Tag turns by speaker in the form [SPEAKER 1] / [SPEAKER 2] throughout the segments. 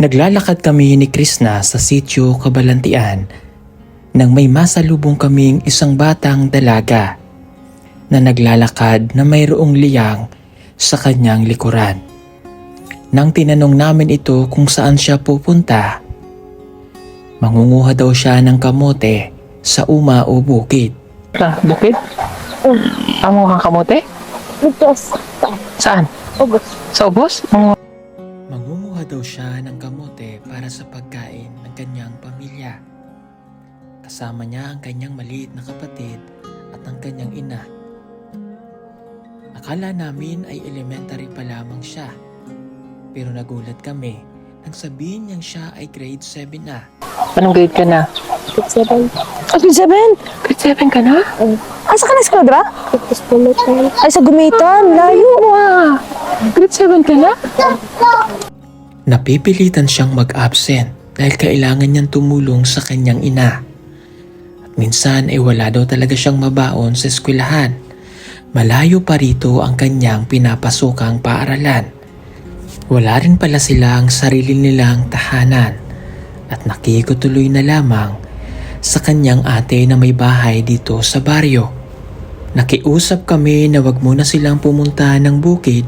[SPEAKER 1] Naglalakad kami ni Krishna sa sitio Kabalantian nang may masalubong kaming isang batang dalaga na naglalakad na mayroong liyang sa kanyang likuran. Nang tinanong namin ito kung saan siya pupunta, mangunguha daw siya ng kamote sa uma o bukid.
[SPEAKER 2] Bukid? Amo kang kamote?
[SPEAKER 3] Ubos.
[SPEAKER 2] Saan?
[SPEAKER 3] Ubos.
[SPEAKER 2] Sa ubos?
[SPEAKER 1] Mangunguha daw siya ng kamote para sa pagkain ng kanyang pamilya. Kasama niya ang kanyang maliit na kapatid at ang kanyang ina. Akala namin ay elementary pa lamang siya. Pero nagulat kami nang sabihin niyang siya ay grade 7 na.
[SPEAKER 2] Anong grade ka na?
[SPEAKER 3] Grade 7.
[SPEAKER 2] Grade 7? Grade 7 ka na?
[SPEAKER 3] Asa ka na eskwadra? Tapos pumitan. Ay, sa gumitan. Layo.
[SPEAKER 2] Wow! Grade 7 ka na?
[SPEAKER 1] Napipilitan siyang mag-absent dahil kailangan niyang tumulong sa kanyang ina. At minsan ay wala daw talaga siyang mabaon sa eskwelahan. Malayo pa rito ang kanyang pinapasukang paaralan. Wala rin pala silang sarili nilang tahanan at nakikutuloy na lamang sa kanyang ate na may bahay dito sa baryo. Nakiusap kami na wag muna silang pumunta ng bukid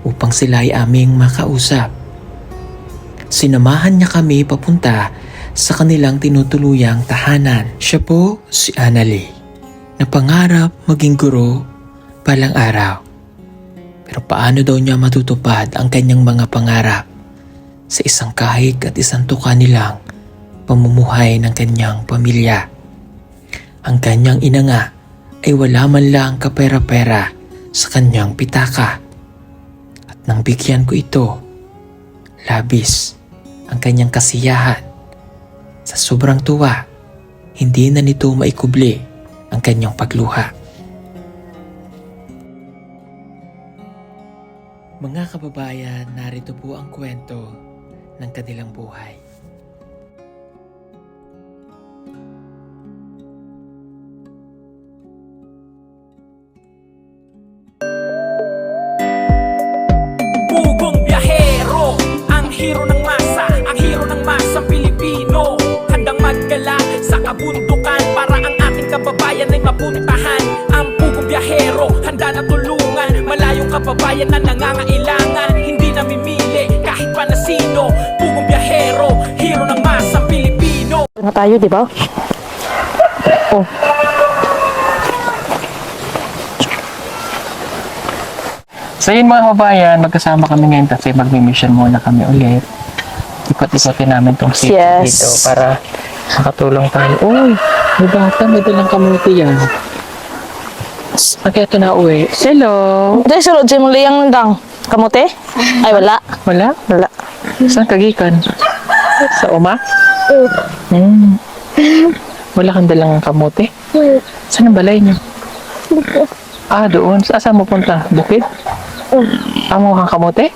[SPEAKER 1] upang sila ay aming makausap. Sinamahan niya kami papunta sa kanilang tinutuluyang tahanan. Siya po si Annalie, na pangarap maging guro palang araw. Pero paano daw niya matutupad ang kanyang mga pangarap sa isang kahig at isang tuka nilang pamumuhay ng kanyang pamilya? Ang kanyang ina nga ay wala man lang kapera-pera sa kanyang pitaka. At nang bigyan ko ito, labis ang kanyang kasiyahan. Sa sobrang tuwa, hindi na nito maikubli ang kanyang pagluha. Mga kababayan, narito po ang kwento ng kanilang buhay.
[SPEAKER 4] Pugong biyahero, ang hero ng masa, ang hero ng masang Pilipino. Handang maggala sa kabundukan para ang ating kababayan ay mapuntahan. Ang pugong biyahero, handa na tulungan malayong kababayan na nangangailangan. Hindi namimili kahit pa na sino. Pugong biyahero, hero ng masang Pilipino.
[SPEAKER 3] Na tayo, di ba?
[SPEAKER 2] Oh. So yun mga kababayan, magkasama kami ngayon kasi magmi-mission muna kami ulit. Ikot-ikotin namin tong city
[SPEAKER 3] Yes.
[SPEAKER 2] dito para makatulong tayo. Uy, may bata, may dalang kamuti yan. Kaya ito na uwi. Hello!
[SPEAKER 3] Ito yung sulod sa mong liyang dang. Kamote? Ay, wala.
[SPEAKER 2] Wala?
[SPEAKER 3] Wala.
[SPEAKER 2] Saan kagikan? Sa uma? Wala kang dalang kamote? Saan ang balay niyo? Ah, doon. Saan mo punta? Bukid? Amo kang kamote?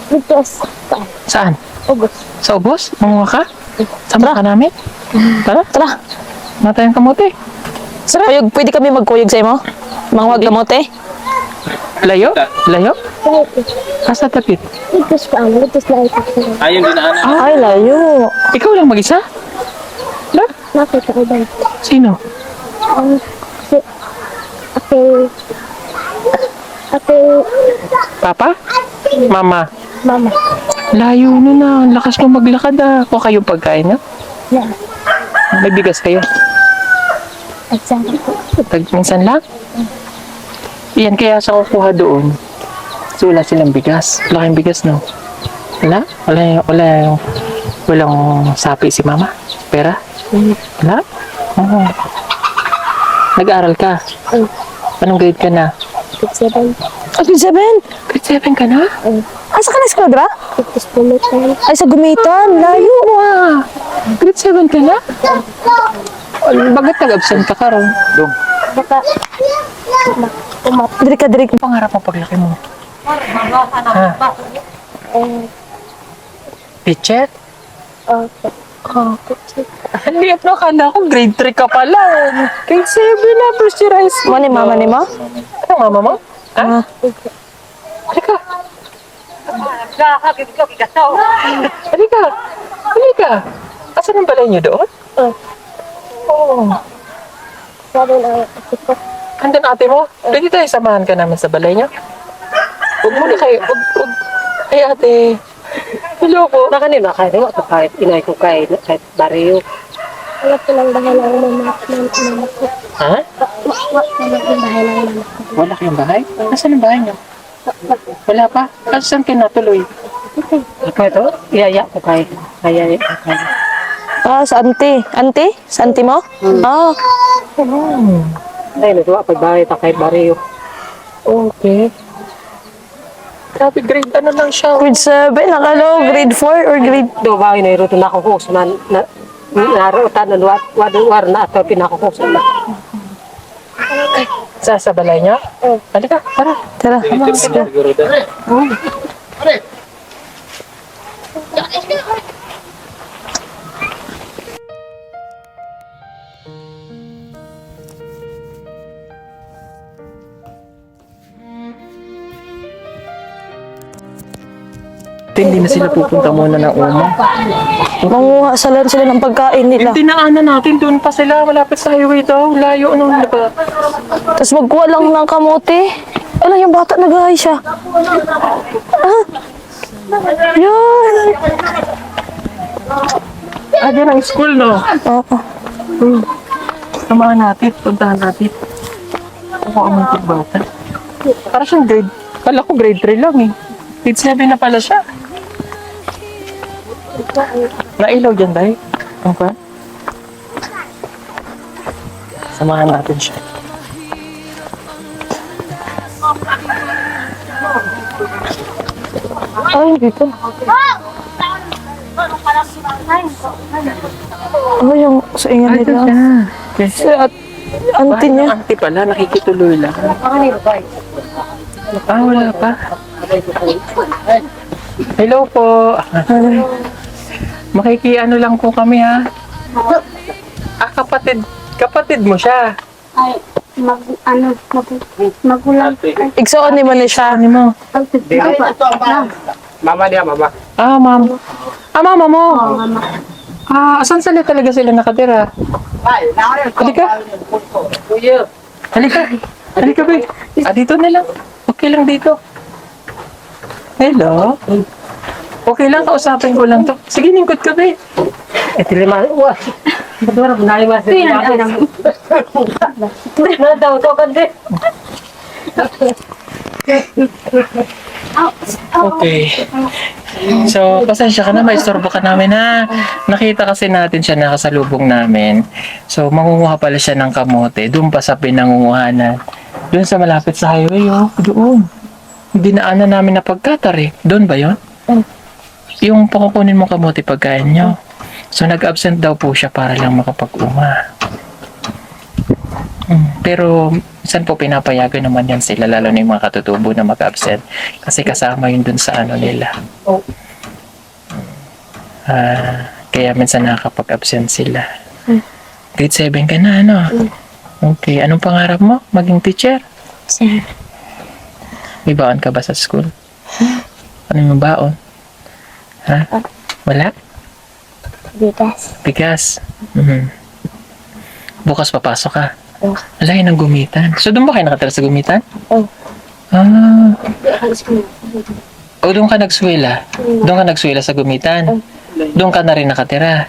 [SPEAKER 3] Ubos.
[SPEAKER 2] Saan?
[SPEAKER 3] Ubos.
[SPEAKER 2] Sa ubos? Manguha ka? Sama ka namin? Tara,
[SPEAKER 3] Tara.
[SPEAKER 2] matayang kamote.
[SPEAKER 3] Kuyog, pwede kami magkuyog sa imo? Mangwag kamote?
[SPEAKER 2] Layo? Layo? Asa tapit?
[SPEAKER 3] Ubos pa ang. Ubos na ito.
[SPEAKER 2] Ah,
[SPEAKER 3] Ay, layo.
[SPEAKER 2] ikaw lang mag-isa? La?
[SPEAKER 3] Nakita ko ba?
[SPEAKER 2] Sino?
[SPEAKER 3] Si... Ate...
[SPEAKER 2] Papa? Mama?
[SPEAKER 3] Mama.
[SPEAKER 2] Layo nun na. Ang lakas mo maglakad ah. Kuha kayo pagkain na?
[SPEAKER 3] Na.
[SPEAKER 2] May bigas kayo?
[SPEAKER 3] At saan ko?
[SPEAKER 2] Minsan lang? Yan kaya sa kukuha doon. So wala silang bigas. Wala kayong bigas, no? Wala? Walang sapi si mama? Pera? Wala? Oo. Nag-aaral ka? Anong grade ka na?
[SPEAKER 3] Grade 7. Grade 7?
[SPEAKER 2] Grade 7 ka na?
[SPEAKER 3] Asa ka na eskwadra? Tapos pumitan. Ay, sa gumitan. Layo.
[SPEAKER 2] Wow! Grade 7 ka na? Bakit nag-absent ka karon? Dong.
[SPEAKER 3] Baka... Diri ka, diri ka.
[SPEAKER 2] Ang pangarap mo paglaki mo? Ha? Teacher?
[SPEAKER 3] Okay.
[SPEAKER 2] Hindi ako nakala ko grade 3 ka pala. Grade 7 na, first year high school.
[SPEAKER 3] Mani mama ni mo?
[SPEAKER 2] Ano mama mo? Ha? Halika. Halika. ba? Asan ang balay niyo doon? Oo.
[SPEAKER 3] Sabi na ako.
[SPEAKER 2] Andun ate mo? Pwede tayo samahan ka namin sa balay niyo? Huwag muna kayo. Huwag. Ay ate. Hello po.
[SPEAKER 5] Na kanina kahit mo ito kahit inay ko kahit bariyo.
[SPEAKER 3] Wala ko lang bahay ng mama ko.
[SPEAKER 2] Ha?
[SPEAKER 3] Wala ko lang bahay ng mama ko.
[SPEAKER 2] Wala kayong bahay? Nasaan ang bahay niyo? Wala pa? Saan kayo natuloy?
[SPEAKER 5] Ako ito, iyaya ko kahit kaya kahit.
[SPEAKER 3] Ah, sa auntie. Auntie? Sa auntie mo? Ah.
[SPEAKER 5] Ay, nagawa pag bahay ta kahit bariyo.
[SPEAKER 2] Okay. Grabe, grade ano lang siya.
[SPEAKER 3] Grade 7, nakalo, grade 4 or grade...
[SPEAKER 5] Do bahay na iruto na ako ko na narutan na war na ato pinakukusan na.
[SPEAKER 2] Sa balay niya? Halika, tara.
[SPEAKER 3] Tara, mas ka.
[SPEAKER 2] Hindi na sila pupunta muna ng uma.
[SPEAKER 3] Manguha sila ng pagkain nila.
[SPEAKER 2] Dinaanan natin, doon pa sila. Malapit sa highway daw. Layo, ano na ba?
[SPEAKER 3] Tapos magkuha lang ng kamote. Ano, yung bata nag-ahay siya. Ah. Yan.
[SPEAKER 2] Diyan ang school, no?
[SPEAKER 3] Oo.
[SPEAKER 2] Samahan natin, puntahan natin. Ako ang muntik bata. Para siyang grade, kala ko grade 3 lang eh. Grade 7 na pala siya. Nailaw dyan dahil. Okay. Samahan natin siya.
[SPEAKER 3] Ay, dito. Ano yung sa ingan nila?
[SPEAKER 2] Yes.
[SPEAKER 3] Si auntie niya.
[SPEAKER 2] Auntie pala, nakikituloy lang. Wala pa. Hello po. Makikiano lang po kami ha. Kapatid mo siya.
[SPEAKER 6] Ay, magulang.
[SPEAKER 3] Igsoon ni mo ni siya.
[SPEAKER 2] Ano mo?
[SPEAKER 5] Mama niya, mama.
[SPEAKER 2] Ma'am. Mama mo.
[SPEAKER 6] Mama.
[SPEAKER 2] Asan talaga sila nakatira? Halika. Halika. Halika, be. Dito na lang. Okay lang dito. Hello? Okay lang, kausapin ko lang to. Sige, lingkod ka, be.
[SPEAKER 5] Ito lima, wah. Kedua benar mas. Na daw to kandi.
[SPEAKER 2] Okay. So, pasensya ka na, maistorbo ka namin ha. Nakita kasi natin siya nakasalubong namin. So, mangunguha pala siya ng kamote. Doon pa sa pinangunguhanan. Doon sa malapit sa highway, oh. Doon. Dinaanan namin na pagkatar eh. Doon ba yun? Yung pakukunin mo kamote pagkain nyo. So, nag-absent daw po siya para lang makapag-uma. Pero, minsan po pinapayagan naman yan sila, lalo na yung mga katutubo na mag-absent. Kasi kasama yun dun sa ano nila. Kaya minsan nakakapag-absent sila. Grade 7 ka na, ano? Okay. Anong pangarap mo? Maging teacher?
[SPEAKER 6] Sir.
[SPEAKER 2] May baon ka ba sa school? Ano yung baon? Ha? Wala?
[SPEAKER 6] Bigas.
[SPEAKER 2] Bigas. Bukas papasok ka?
[SPEAKER 6] Oo.
[SPEAKER 2] Wala yun ang gumitan. So doon ba kayo nakatira sa gumitan?
[SPEAKER 6] Oo.
[SPEAKER 2] O doon ka nagswela? Doon ka nagswela sa gumitan? Doon ka na rin nakatira?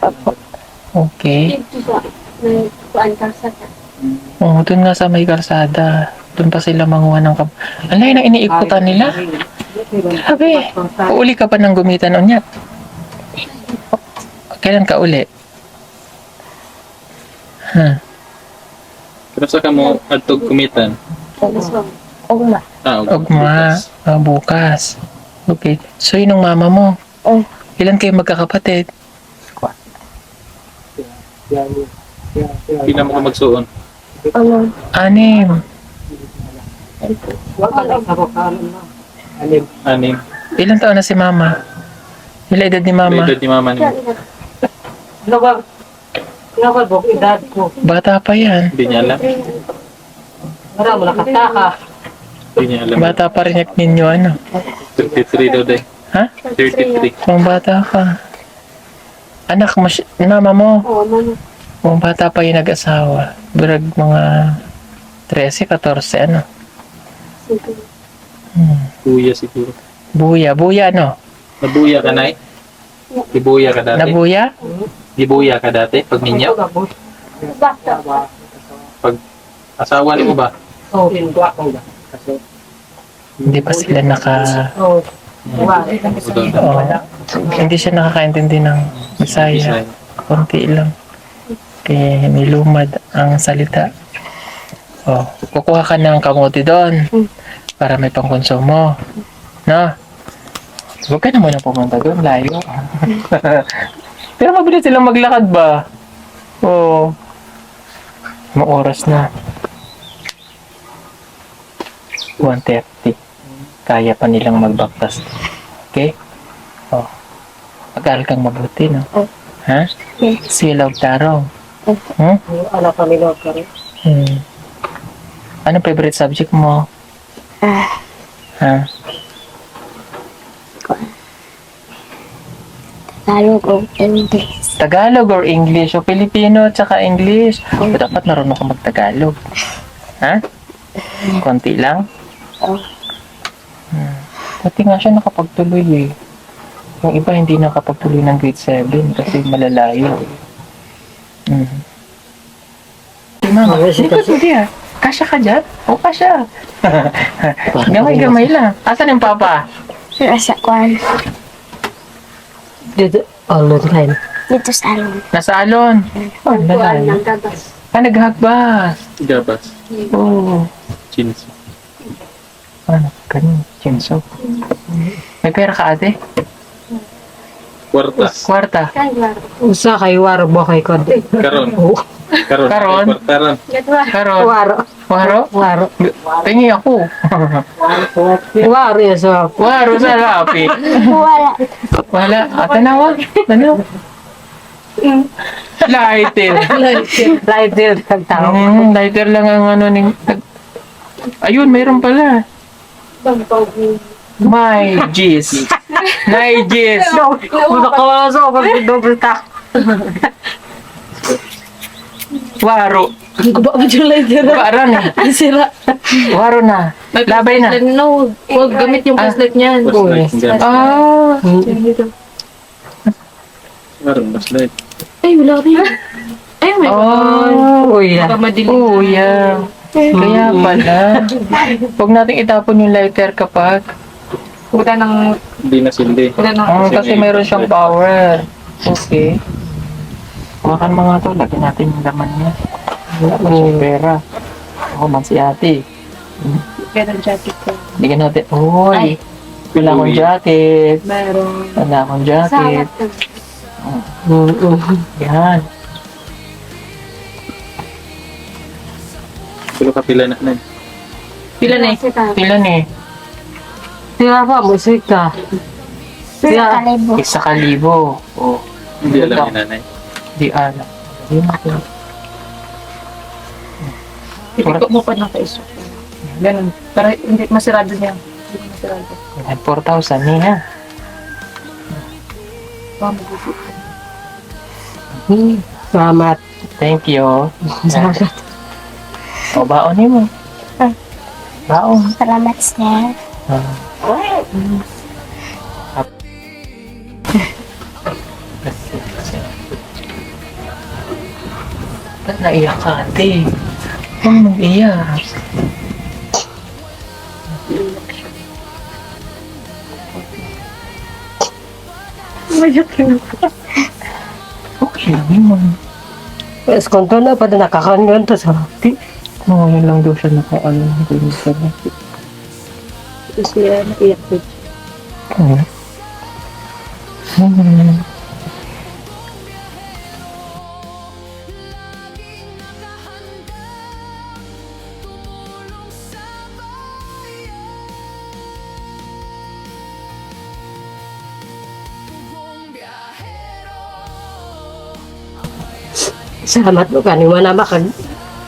[SPEAKER 2] Okay. Oo, doon nga sa may kalsada. Doon pa sila manguha ng Ang layo ng iniikutan nila. Grabe. Uuli ka pa ng gumitan o niya? Kailan ka uli?
[SPEAKER 7] Kinasa ka mo adtog kumitan?
[SPEAKER 6] Ugma.
[SPEAKER 2] Ugma. Bukas. Okay. So, yun ang mama mo? Ilan kayo magkakapatid?
[SPEAKER 7] Pila mo ka magsuon?
[SPEAKER 2] 6.
[SPEAKER 7] Anim.
[SPEAKER 2] Ilan taon na si mama? Ilan edad ni mama?
[SPEAKER 7] Edad ni mama niyo.
[SPEAKER 5] Kenapa bok edad ko?
[SPEAKER 2] Bata pa yan.
[SPEAKER 7] Hindi niya alam.
[SPEAKER 5] Wala mo nakataka.
[SPEAKER 7] Hindi niya alam.
[SPEAKER 2] Bata pa rin ninyo ano?
[SPEAKER 7] 33 daw day.
[SPEAKER 2] Ha?
[SPEAKER 7] 33.
[SPEAKER 2] Pang bata pa. Anak mo, mama mo.
[SPEAKER 5] Oo, mano.
[SPEAKER 2] Kung bata pa yung nag-asawa. Birag mga 13, 14, ano?
[SPEAKER 7] Buya siguro.
[SPEAKER 2] Buya ano?
[SPEAKER 7] Nabuya ka, Nay? Dibuya ka dati?
[SPEAKER 2] Nabuya?
[SPEAKER 7] Dibuya ka dati? Pag minyo? Pag asawa ni mo ba?
[SPEAKER 5] Oo.
[SPEAKER 2] Hindi pa sila
[SPEAKER 5] Oo.
[SPEAKER 2] Oo. Hindi siya nakakaintindi ng Bisaya. Konti lang. Kaya nilumad ang salita. Oh, kukuha ka ng kamote doon para may pangkonsumo. No? Huwag ka na muna pumunta doon, layo. Pero mabilis silang maglakad ba? Oo. Mga oras na. 1:30. Kaya pa nilang magbaktas. Okay? Oh. Mag-aral kang mabuti, no? Ha? Silaw tarong. Hmm?
[SPEAKER 5] Anak kami na ka rin.
[SPEAKER 2] Ano favorite subject mo? Ha?
[SPEAKER 6] Tagalog o English.
[SPEAKER 2] Tagalog or English? O Filipino tsaka English? O dapat marunong ka mag-Tagalog. Ha? Konti lang? Pati nga siya nakapagtuloy eh. Yung iba hindi nakapagtuloy ng grade 7 kasi malalayo. Si mama, hindi ah. Kasya ka dyan? O kasya. Gamay-gamay lang. Asan yung papa?
[SPEAKER 6] Nasa kwan.
[SPEAKER 5] Dito, all the time.
[SPEAKER 6] Dito sa alon.
[SPEAKER 2] Nasa alon. Oh, lalayo. Naghagbas.
[SPEAKER 7] Gabas.
[SPEAKER 2] Oo.
[SPEAKER 7] Chinsu.
[SPEAKER 2] Ano? Ganun. Chinso. May pera ka ate?
[SPEAKER 7] Kwarta.
[SPEAKER 2] Kwarta.
[SPEAKER 5] Usa kay waro mo kay kod.
[SPEAKER 7] Karon.
[SPEAKER 5] Oo.
[SPEAKER 7] Karon.
[SPEAKER 2] Karon?
[SPEAKER 7] Karon.
[SPEAKER 2] Karon.
[SPEAKER 5] Waro.
[SPEAKER 2] Waro?
[SPEAKER 5] Waro.
[SPEAKER 2] Tingi ako.
[SPEAKER 5] Waro yan sa
[SPEAKER 2] Waro sa lapi.
[SPEAKER 6] Wala.
[SPEAKER 2] Wala. Tanawa. Tanawa. Lighter.
[SPEAKER 5] lighter tagtao.
[SPEAKER 2] Lighter lang ang ano ning... Ayun, mayroon pala. My G's. My G's.
[SPEAKER 5] Una ka sa pag double tak.
[SPEAKER 2] Waro.
[SPEAKER 3] Ba mo yung lighter?
[SPEAKER 2] Waro na.
[SPEAKER 3] Sira.
[SPEAKER 2] Waro na. Labay na.
[SPEAKER 3] No, huwag gamit yung bracelet niyan.
[SPEAKER 7] Mas
[SPEAKER 2] Ah.
[SPEAKER 7] Karon, mas light.
[SPEAKER 3] Ay, wala rin. Ay, may
[SPEAKER 2] Oh.
[SPEAKER 5] Uy.
[SPEAKER 3] baka madilim.
[SPEAKER 2] Oh, yeah. Kaya pala. Huwag nating itapon yung lighter kapag...
[SPEAKER 3] Puta ng...
[SPEAKER 7] Hindi na sindi.
[SPEAKER 2] kasi mayroon siyang power. Okay. Hawakan mga to. Lagyan natin yung laman niya. Wala pa siyang pera. Ako man si ate.
[SPEAKER 3] Ganun jacket ko.
[SPEAKER 2] Bigyan natin. Uy! Wala akong jacket.
[SPEAKER 3] Meron.
[SPEAKER 2] Wala akong jacket. Yan.
[SPEAKER 7] Pero kapila na na.
[SPEAKER 3] Pila na eh.
[SPEAKER 2] Ilan eh?
[SPEAKER 5] Tira pa musika.
[SPEAKER 6] Sa kalibo.
[SPEAKER 2] 1,000. Oh.
[SPEAKER 7] Hindi alam ni nanay.
[SPEAKER 2] Di alam. Di natin.
[SPEAKER 3] Ipikot mo pa ng kaiso. Ganun. Para hindi masirado niya. Hindi masirado.
[SPEAKER 2] 4,000 niya.
[SPEAKER 5] Salamat.
[SPEAKER 2] Thank you.
[SPEAKER 5] Salamat.
[SPEAKER 2] O, baonin mo. Baon.
[SPEAKER 6] Salamat, sir.
[SPEAKER 2] Ba't naiyak ka, ate? Huwag mong iyak. Okay lang yun.
[SPEAKER 5] Pues konto na pa na nakakangan to sa.
[SPEAKER 2] Oo, yun lang daw siya naka-ano. Hindi siya na.
[SPEAKER 3] Tapos yan, iyak ko.
[SPEAKER 5] Salamat mo kanimo na makag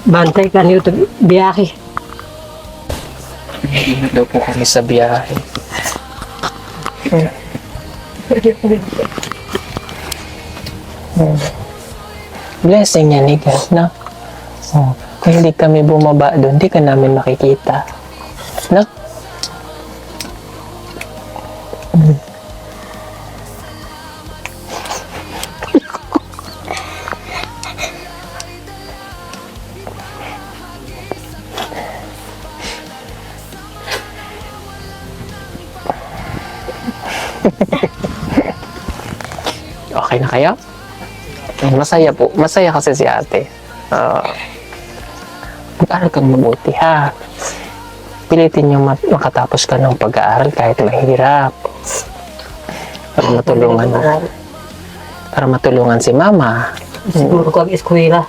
[SPEAKER 5] bantay kanyo to biyahe.
[SPEAKER 2] Ingat daw po kami sa biyahe. Blessing yan ni God, no? Kung hindi kami bumaba doon, hindi ka namin makikita. No? Okay na kayo? Masaya po. Masaya kasi si ate. Mag-aaral kang mabuti, ha? Pilitin niyo makatapos ka ng pag-aaral kahit mahirap. Para matulungan si mama.
[SPEAKER 5] Siguro ko ang eskwela.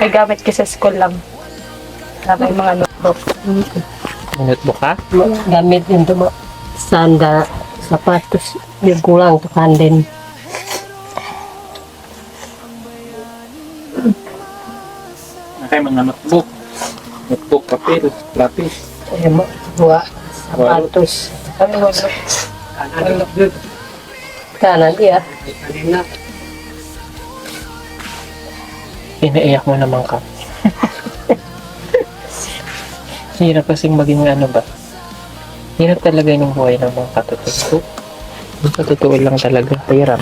[SPEAKER 3] May gamit ka sa school lang. May mga notebook.
[SPEAKER 2] Notebook ka?
[SPEAKER 5] Gamit din ito mo. Sanda, sapatos, yung kulang, tukan din.
[SPEAKER 7] Okay, mga notebook. Notebook, papel, lapis.
[SPEAKER 5] Ay mo, buwa, sapatos. Kanan iya.
[SPEAKER 2] Inaiyak mo naman ka. Hirap kasing maging ano ba? Hirap talaga yung buhay ng mga katutubo. Yung katutubo lang talaga. Hirap.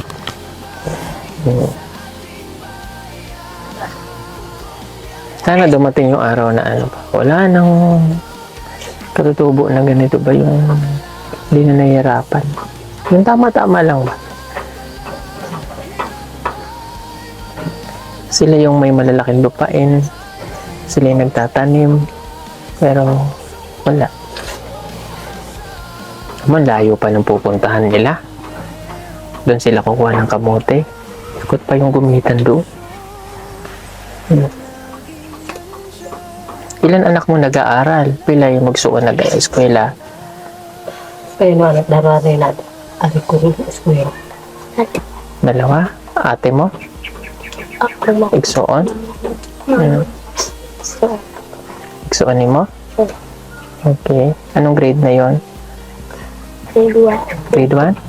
[SPEAKER 2] Sana dumating yung araw na ano ba? Wala nang katutubo na ganito ba yung hindi na nahihirapan. Yung tama-tama lang ba? Sila yung may malalaking lupain. Sila yung nagtatanim. Pero wala. Malayo pa ng pupuntahan nila. Doon sila kukuha ng kamote. Ikot pa yung gumitan doon. Ilan anak mo nag-aaral? Pila yung magsuon nag-eskwela?
[SPEAKER 5] Kaya mo anak darari na. Ari ko rin eskwela.
[SPEAKER 2] Dalawa? Ate mo?
[SPEAKER 6] Ako mo.
[SPEAKER 2] Igsuon? Igsuon ni mo? Okay. Anong grade na yon?
[SPEAKER 6] Dua.
[SPEAKER 2] Grade 1?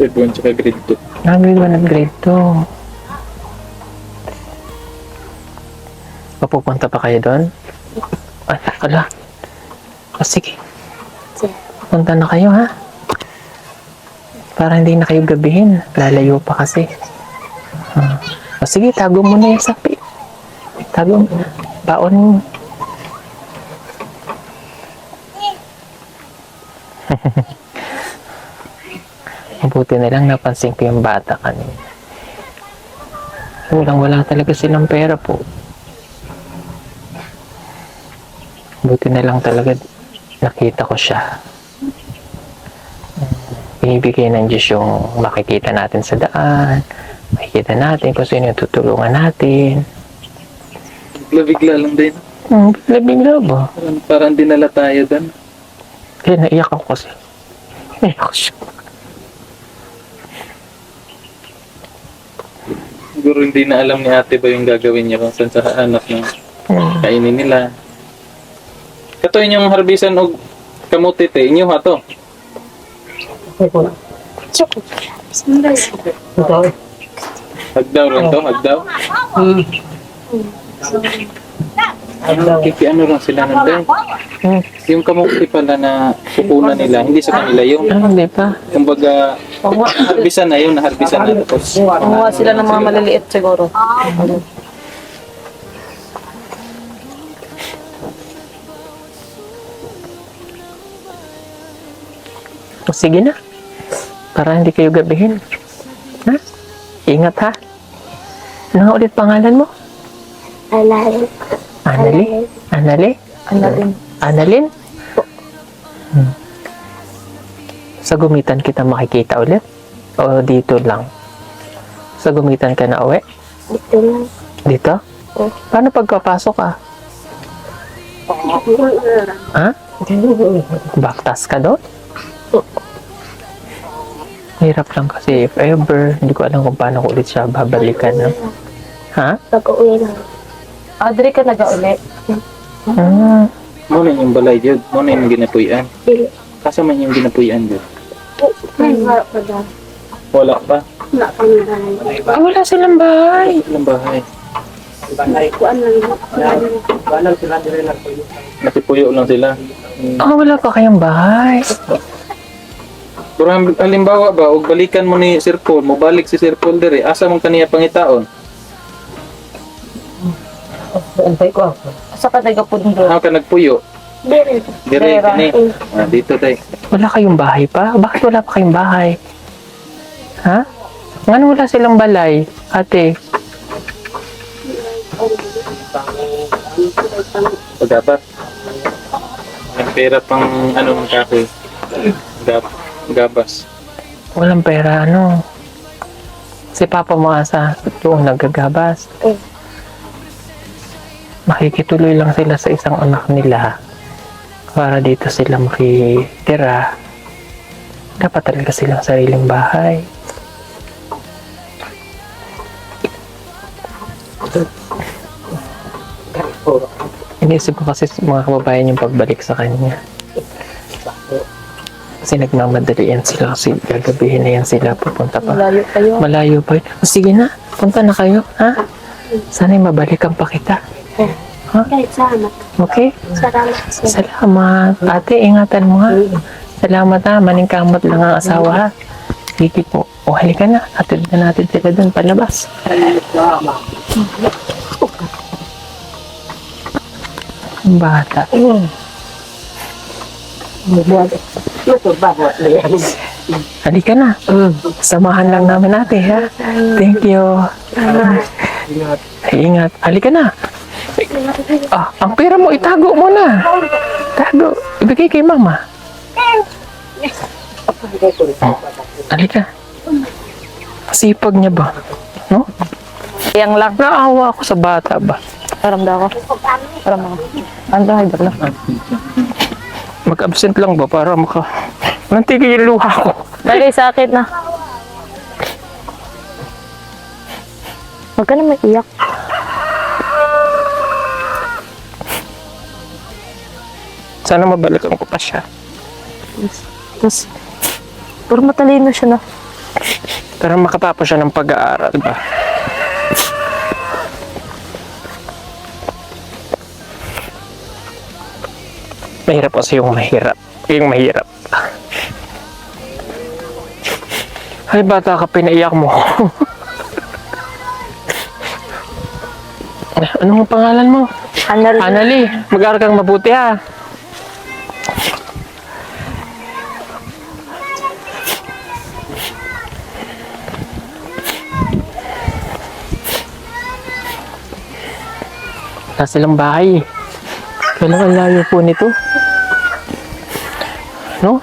[SPEAKER 7] Grade 1 tsaka grade 2.
[SPEAKER 2] Grade 1 at grade 2. Papupunta pa kayo doon? Ay, ala. Sige. Punta na kayo, ha? Para hindi na kayo gabihin. Lalayo pa kasi. Sige, tago mo na yung sapi. Tago mo. Baon mo. Mabuti na lang napansin ko yung bata kanina. Wala talaga silang pera po. Buti na lang talaga nakita ko siya. Binibigay ng Diyos yung makikita natin sa daan. Makikita natin kung sino yung tutulungan natin.
[SPEAKER 7] Bigla lang din.
[SPEAKER 2] Bigla ba?
[SPEAKER 7] Parang dinala tayo doon.
[SPEAKER 2] Kaya naiyak ako kasi. Naiyak ako siya.
[SPEAKER 7] Siguro hindi na alam ni ate ba yung gagawin niya kung saan sa anak na kainin nila. Kato yung harbisan o kamote te, inyo ha to.
[SPEAKER 5] Okay po na. Ito.
[SPEAKER 7] Hagdaw lang to, hagdaw. Kiki ano lang sila nandun. Yung kamote pala na sukunan nila, hindi sa kanila yung
[SPEAKER 2] Hindi pa.
[SPEAKER 7] kumbaga harbisan na yun, naharbisan na tapos.
[SPEAKER 3] Kumuha sila ng mga maliliit siguro.
[SPEAKER 2] Sige na. Para hindi kayo gabihin. Ha? Ingat ha. Ano nga ulit pangalan mo?
[SPEAKER 6] Alay.
[SPEAKER 2] Anali? Anali?
[SPEAKER 3] Analin.
[SPEAKER 2] Annalyn? Sa gumitan kita makikita ulit? O dito lang? Sa gumitan ka na uwi?
[SPEAKER 6] Dito lang.
[SPEAKER 2] Dito? Paano pagkapasok ka? Ha? Baktas ka doon? Hirap lang kasi if ever, hindi ko alam kung paano ko ulit siya babalikan. No? Ha?
[SPEAKER 6] Pag-uwi lang.
[SPEAKER 3] Adri ka nag-uli.
[SPEAKER 2] Hmm.
[SPEAKER 7] Muna yung balay yun, muna yung ginapuyan.
[SPEAKER 6] Dili.
[SPEAKER 7] Kasama niyo yung ginapuyan dyan?
[SPEAKER 6] Wala pa daw.
[SPEAKER 7] Wala pa.
[SPEAKER 6] Wala pa nila.
[SPEAKER 2] Ah, wala silang bahay.
[SPEAKER 7] Ilang bahay.
[SPEAKER 6] Kuan lang.
[SPEAKER 7] Natipuyo lang sila.
[SPEAKER 2] Ah, wala pa kayong bahay.
[SPEAKER 7] Pero halimbawa ba, og balikan mo ni Sir Paul, mo balik si Sir Paul dire, asa man kaniya pangitaon?
[SPEAKER 5] Antay ko.
[SPEAKER 3] Sa ka taga-pundo.
[SPEAKER 7] How ka nagpuyo?
[SPEAKER 6] Dire.
[SPEAKER 7] Dire kani. Ah, dito tay.
[SPEAKER 2] Wala kayong bahay pa? Bakit wala pa kayong bahay? Ha? Ngano wala silang balay, ate?
[SPEAKER 7] Pagdapat. Ang pera pang ano ng kahoy. Gabas.
[SPEAKER 2] Walang pera, ano? Si Papa mo asa doon naggagabas. Makikituloy lang sila sa isang anak nila para dito sila makitira. Dapat talaga silang sariling bahay. Iniisip ko kasi mga kababayan yung pagbalik sa kanya. Kasi nagmamadalian sila kasi gagabihin na yan sila pupunta pa.
[SPEAKER 3] Malayo kayo.
[SPEAKER 2] Malayo pa yun. O, sige na, punta na kayo, ha? Sana'y mabalikan pa kita.
[SPEAKER 6] Kahit salamat.
[SPEAKER 2] Okay?
[SPEAKER 6] Salamat.
[SPEAKER 2] Salamat. Ate, ingatan mo ha. Salamat ha. Maningkamot lang ang asawa ha. Sige po. O, halika na. Atid na natin sila dun palabas. Ang bata. Halika na. Samahan lang namin ate ha. Thank you. Ingat. Halika na. Ah, ang pera mo itago mo na. Tago. Ibigay kay mama. Halika. Sipag niya ba? No?
[SPEAKER 3] Yang lang.
[SPEAKER 2] Naawa ako sa bata ba?
[SPEAKER 3] Paramda ako. Paramda ako. Ando, hybrid lang.
[SPEAKER 2] Mag-absent lang ba para nantigil yung luha ko.
[SPEAKER 3] Bagay sa akin na. Huwag ka na maiyak.
[SPEAKER 2] Sana mabalikan ko pa siya.
[SPEAKER 3] Tapos, pero matalino siya na.
[SPEAKER 2] Para makatapos siya ng pag-aaral ba? Mahirap kasi yung mahirap. Yung mahirap. Ay, bata ka, pinaiyak mo. Anong pangalan mo?
[SPEAKER 3] Anal.
[SPEAKER 2] Anali, mag-aaral kang mabuti ha. Wala silang bahay. Kailangan layo po nito. No?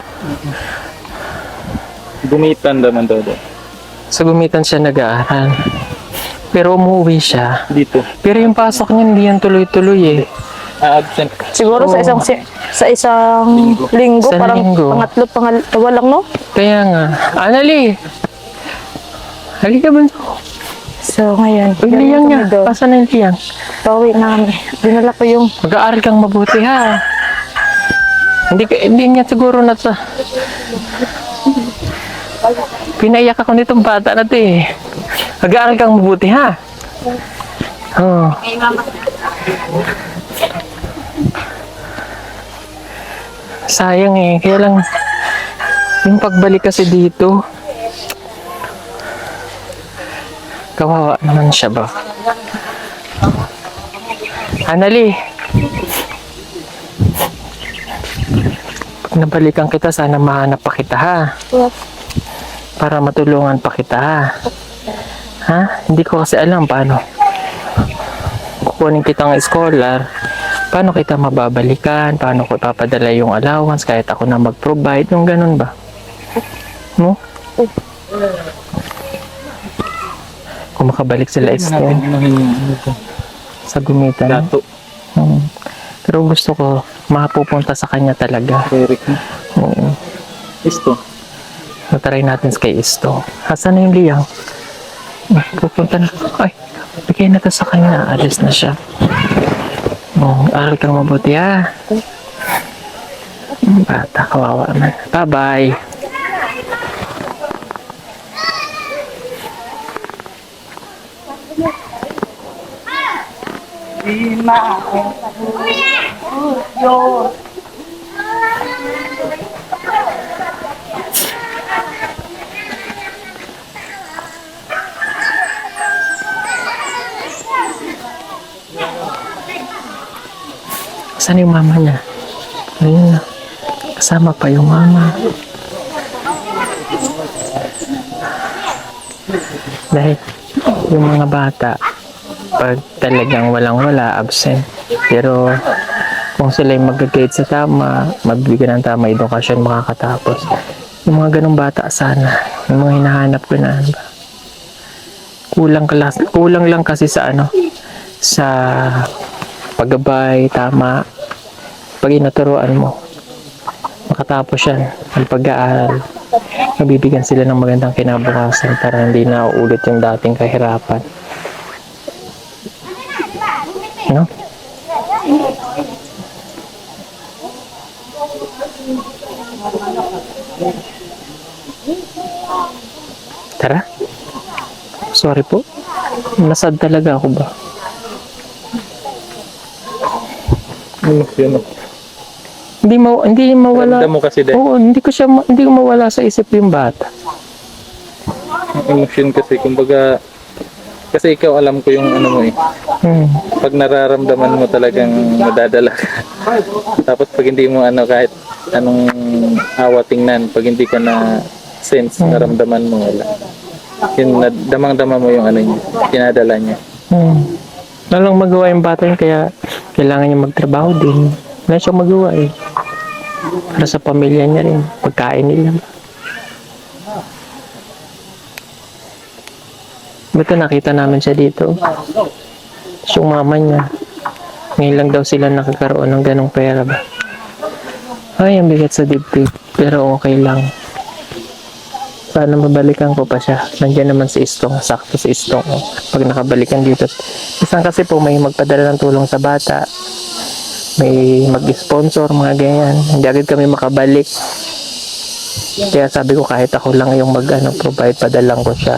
[SPEAKER 7] Gumitan naman daw doon.
[SPEAKER 2] Sa gumitan siya nag-aaral. Pero umuwi siya.
[SPEAKER 7] Dito.
[SPEAKER 2] Pero yung pasok niya hindi yan tuloy-tuloy eh.
[SPEAKER 7] Absent.
[SPEAKER 3] Siguro sa isang linggo,
[SPEAKER 2] Sa
[SPEAKER 3] parang
[SPEAKER 2] linggo.
[SPEAKER 3] pangalawa lang, no?
[SPEAKER 2] Kaya nga. Anali! Halika ba?
[SPEAKER 3] So, ngayon.
[SPEAKER 2] Uy, liyang niya.
[SPEAKER 3] doon.
[SPEAKER 2] Pasan na yung liyang?
[SPEAKER 3] Pauwi na kami. Dinala ko yung
[SPEAKER 2] Mag-aaral kang mabuti ha. Hindi niya siguro na sa... Pinaiyak ako nitong bata na ito eh. Mag-aaral kang mabuti ha. Oh. Sayang eh. Kaya lang yung pagbalik kasi dito, kawawa naman siya ba? Anali, pag nabalikan kita, sana mahanap pa kita ha. Para matulungan pa kita ha. Ha? Hindi ko kasi alam paano kukunin kitang scholar. Paano kita mababalikan? Paano ko ipapadala yung allowance kahit ako na mag-provide? Yung ganun ba? No? Kung makabalik sila sa gumitan.
[SPEAKER 7] Dato.
[SPEAKER 2] Pero gusto ko mapupunta sa kanya talaga.
[SPEAKER 7] Eric.
[SPEAKER 2] Oo.
[SPEAKER 7] Isto.
[SPEAKER 2] Natry natin kay Isto. Asan na yung liyang? Pupunta na. Ay, bigay na to sa kanya. Alis na siya. Aral kang mabuti ha. Bata, kawawa man. Bye-bye. Saan yung mama niya? Ayun na. Kasama pa yung mama. Dahil yung mga bata, pag talagang walang-wala, absent. Pero kung sila yung mag-guide sa tama, magbigyan ng tama edukasyon, makakatapos. Yung mga ganong bata sana, yung mga hinahanap ko na, ano ba? Kulang lang kasi sa sa paggabay, tama. Pag inuturuan mo, makatapos yan ang pag-aaral, mabibigyan sila ng magandang kinabukasan para hindi na uulit yung dating kahirapan. No? Tara. Sorry po. Nasad talaga ako ba?
[SPEAKER 7] Yun.
[SPEAKER 2] Hindi mawala.
[SPEAKER 7] Ramdam mo kasi dahil.
[SPEAKER 2] Oo, hindi ko mawala sa isip yung bata.
[SPEAKER 7] Emotion kasi, kumbaga, kasi ikaw alam ko yung ano mo eh. Pag nararamdaman mo talagang madadala ka. Tapos pag hindi mo kahit anong awa tingnan, pag hindi ka na sense, naramdaman mo wala. Yun, damang-dama mo yung niya, pinadala niya.
[SPEAKER 2] Walang magawa yung bata yun, kaya kailangan niya magtrabaho din. Wala siyang magawa eh. Para sa pamilya niya rin, pagkain nila. Buto nakita namin siya dito. Tapos yung mama niya, ngayon lang daw sila nakakaroon ng ganong pera ba. Ay, ang bigat sa dibdib. Pero okay lang. Sana mabalikan ko pa siya. Nandiyan naman si Istong. Sakto si Istong. Pag nakabalikan dito. Isang kasi po may magpadala ng tulong sa bata. May mag-sponsor, mga ganyan. Hindi agad kami makabalik. Kaya sabi ko kahit ako lang yung provide, padalang ko siya.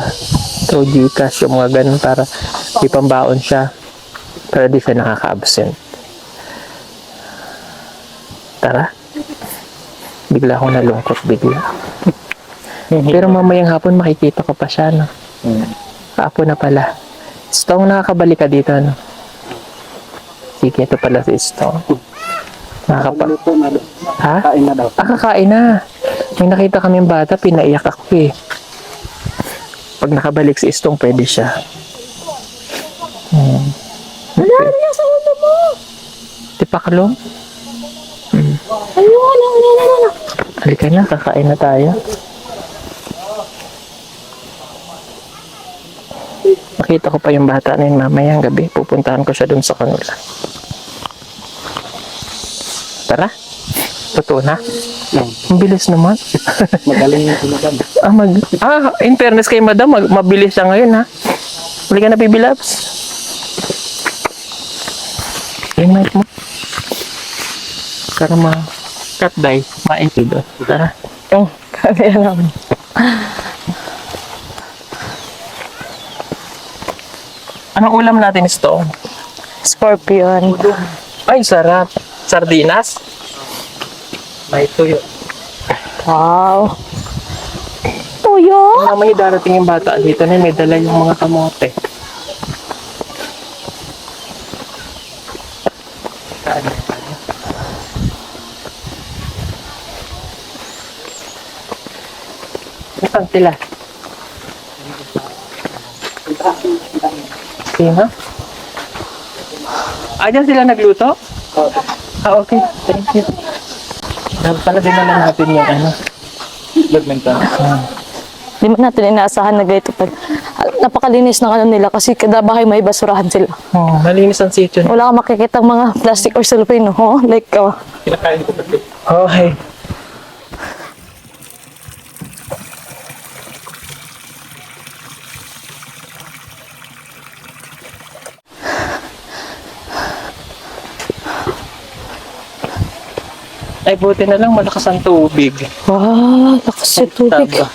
[SPEAKER 2] Through Gcash, yung mga ganun para ipambaon siya. Para di siya nakaka-absent. Tara. Bigla ako nalungkot, bigla. Pero mamayang hapon makikita ko pa siya, no? Hapon na pala. Stong, nakakabalik ka dito, no? Sige, ito pala si Stong. Ha?
[SPEAKER 5] Kain na daw.
[SPEAKER 2] Kakain na. May nakita kaming bata, pinaiyak ako eh. Pag nakabalik si Stong, pwede siya.
[SPEAKER 3] Wala sa ulo mo.
[SPEAKER 2] Tipaklong?
[SPEAKER 3] Ayun.
[SPEAKER 2] Halika na, kakain na tayo. Nakita ko pa yung bata na yun mamayang gabi. Pupuntahan ko siya dun sa kanila. Tara. Totoo na. Ang bilis naman.
[SPEAKER 5] Magaling yung madam.
[SPEAKER 2] In fairness kay madam, mabilis siya ngayon ha. Huli ka na, Baby Loves. Yung mic mo. Para cut dye, maipid. Tara.
[SPEAKER 3] Kaya naman.
[SPEAKER 2] Anong ulam natin ito?
[SPEAKER 3] Scorpion.
[SPEAKER 2] Ay, sarap. Sardinas? May tuyo.
[SPEAKER 3] Wow. Tuyo?
[SPEAKER 2] Mamaya darating yung bata dito na may dala yung mga kamote. Saan sila? Sino? Diyan sila nagluto? Okay. Thank you. Dapat pala dinala natin yung
[SPEAKER 7] Badminton.
[SPEAKER 3] Di man natin inaasahan na ganito. Napakalinis ng nila kasi kada bahay may basurahan sila.
[SPEAKER 2] Malinis ang sityo.
[SPEAKER 3] Wala kang makikita mga plastic or cellophane. Like,
[SPEAKER 7] Kinakain ko kasi.
[SPEAKER 2] Okay. Ay, buti na lang malakas ang tubig.
[SPEAKER 3] Wow, lakas yung tubig.
[SPEAKER 2] Taba.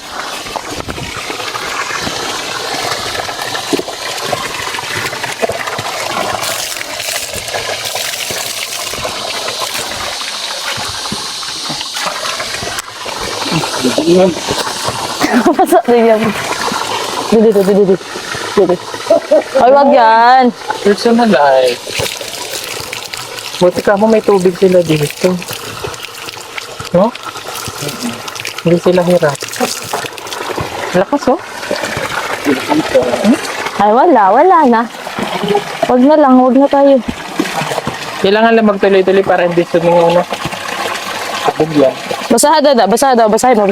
[SPEAKER 3] Masa rin yan. Dito. Ay, wag yan.
[SPEAKER 2] Personal life. Buti ka mo may tubig sila dito. No? Hindi sila hirap. Lakas oh.
[SPEAKER 3] Ay, wala na. Wag na tayo.
[SPEAKER 2] Kailangan lang magtuloy-tuloy para hindi sumingaw na. Abog yan.
[SPEAKER 3] Basahin mo.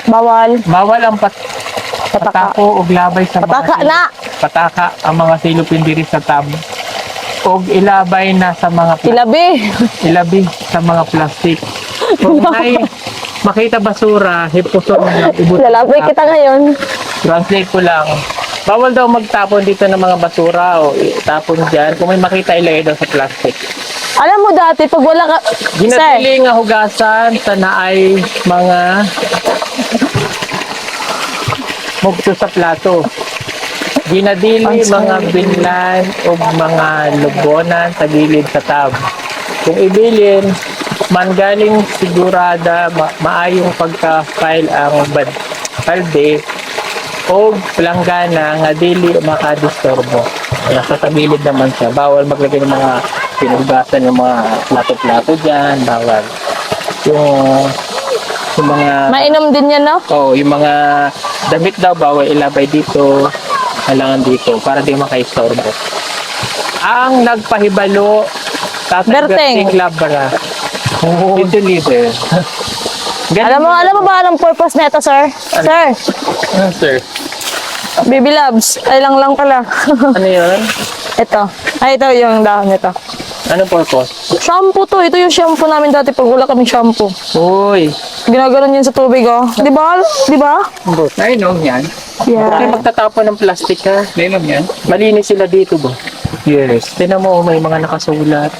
[SPEAKER 3] Bawal.
[SPEAKER 2] Bawal ang patako o glabay sa
[SPEAKER 3] Pataka
[SPEAKER 2] mga
[SPEAKER 3] na.
[SPEAKER 2] pataka ang mga silupin diri sa tab. O ilabay na sa mga ilabi sa mga plastic. Kung may makita basura, hipuson na ibut.
[SPEAKER 3] Lalabay kita ngayon.
[SPEAKER 2] Translate ko lang. Bawal daw magtapon dito ng mga basura o itapon dyan. Kung may makita, ilagay daw sa plastic.
[SPEAKER 3] Alam mo dati, pag wala ka...
[SPEAKER 2] Ginadili nga hugasan sa naay mga mugto sa plato. Ginadili mga binlan o mga lubonan sa gilid sa tab. Kung ibilin, manggaling sigurada maayong pagka-file ang balde o planggana nga dili makadisturbo. Nasa tagilid naman siya. Bawal maglagay ng mga pinugasan yung mga plato-plato dyan. Bawal. Yung mga...
[SPEAKER 3] Mainom din yan, no?
[SPEAKER 2] Oh, yung mga damit daw bawal ilabay dito. Kailangan dito para di makaistorbo. Ang nagpahibalo
[SPEAKER 3] Berteng.
[SPEAKER 2] Berteng Labra. Ito leader.
[SPEAKER 3] Alam mo ba anong purpose nito, sir? Sir,
[SPEAKER 2] Sir.
[SPEAKER 3] baby loves. Ay lang pala.
[SPEAKER 2] Ano yun?
[SPEAKER 3] Ito. Ay, ito yung dahon nito.
[SPEAKER 2] Ano purpose?
[SPEAKER 3] Shampoo to. Ito yung shampoo namin dati pag wala kaming shampoo.
[SPEAKER 2] Uy.
[SPEAKER 3] Ginaganon yun sa tubig, oh. Di ba?
[SPEAKER 2] Nainom yan.
[SPEAKER 3] Yeah.
[SPEAKER 2] Kaya magtatapon ng plastic ha. Nainom yan. Malinis sila dito ba? Yes. Tinan mo, may mga nakasulat.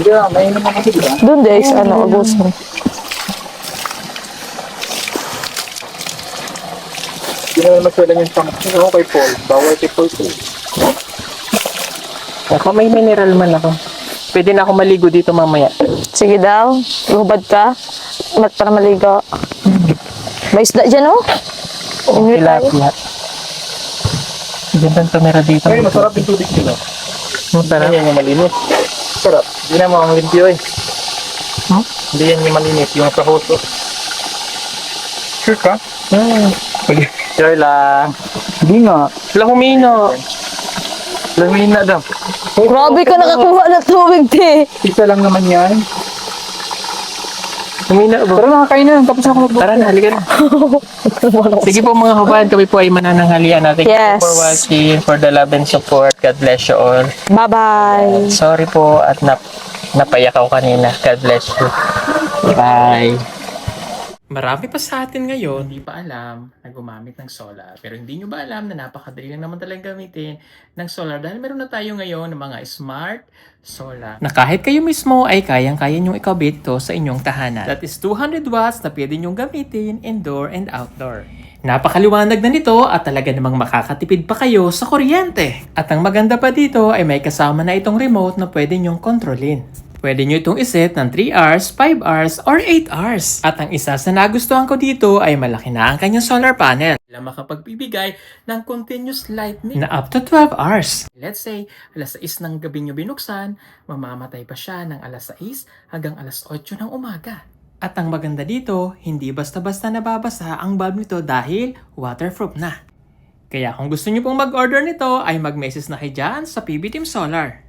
[SPEAKER 2] Yeah, may naman kasi diba?
[SPEAKER 3] Doon, guys, August.
[SPEAKER 7] Hindi naman magsulan yung pang kay Paul. Bawal kay Paul to.
[SPEAKER 2] Ako may mineral man ako. Pwede na ako maligo dito mamaya.
[SPEAKER 3] Sige daw. Luhubad ka. Mat para maligo. May isda dyan, oh. Inuwi tayo.
[SPEAKER 2] Tilapia. Diyan lang tumira dito.
[SPEAKER 7] Ay, masarap yung tubig nila.
[SPEAKER 2] Masarap.
[SPEAKER 7] Hindi yan yung malinis. Sarap. Hindi na mga limpyo eh. Hindi yan yung malinis. Yung sa hoso. Sure ka? Sure lang.
[SPEAKER 2] Hindi nga. Lahumino.
[SPEAKER 7] Lamina daw.
[SPEAKER 3] Grabe ka nakakuha ng tubig, te.
[SPEAKER 7] Isa lang naman yan.
[SPEAKER 2] Humina ba?
[SPEAKER 7] Tara nakakain na. Tapos ako magbukas.
[SPEAKER 2] Tara na, halika na. Sige po mga kabayan, kami po ay manananghalian natin. Thank you
[SPEAKER 3] Yes.
[SPEAKER 2] for watching, for the love and support. God bless you all.
[SPEAKER 3] Bye-bye.
[SPEAKER 2] Sorry po at napayak ako kanina. God bless you. Bye. Marami pa sa atin ngayon, hindi pa alam na gumamit ng solar. Pero hindi nyo ba alam na napakadali lang naman talaga gamitin ng solar dahil meron na tayo ngayon ng mga smart solar. Na kahit kayo mismo ay kayang-kaya nyong ikabit to sa inyong tahanan. That is 200 watts na pwede nyong gamitin indoor and outdoor. Napakaliwanag na nito at talaga namang makakatipid pa kayo sa kuryente. At ang maganda pa dito ay may kasama na itong remote na pwede nyong kontrolin. Pwede nyo itong iset ng 3 hours, 5 hours, or 8 hours. At ang isa sa nagustuhan ko dito ay malaki na ang kanyang solar panel. Na makapagbibigay ng continuous lightning na up to 12 hours. Let's say, alas 6 ng gabi nyo binuksan, mamamatay pa siya ng alas 6 hanggang alas 8 ng umaga. At ang maganda dito, hindi basta-basta nababasa ang bulb nito dahil waterproof na. Kaya kung gusto nyo pong mag-order nito ay mag-message na kayo dyan sa PB Team Solar.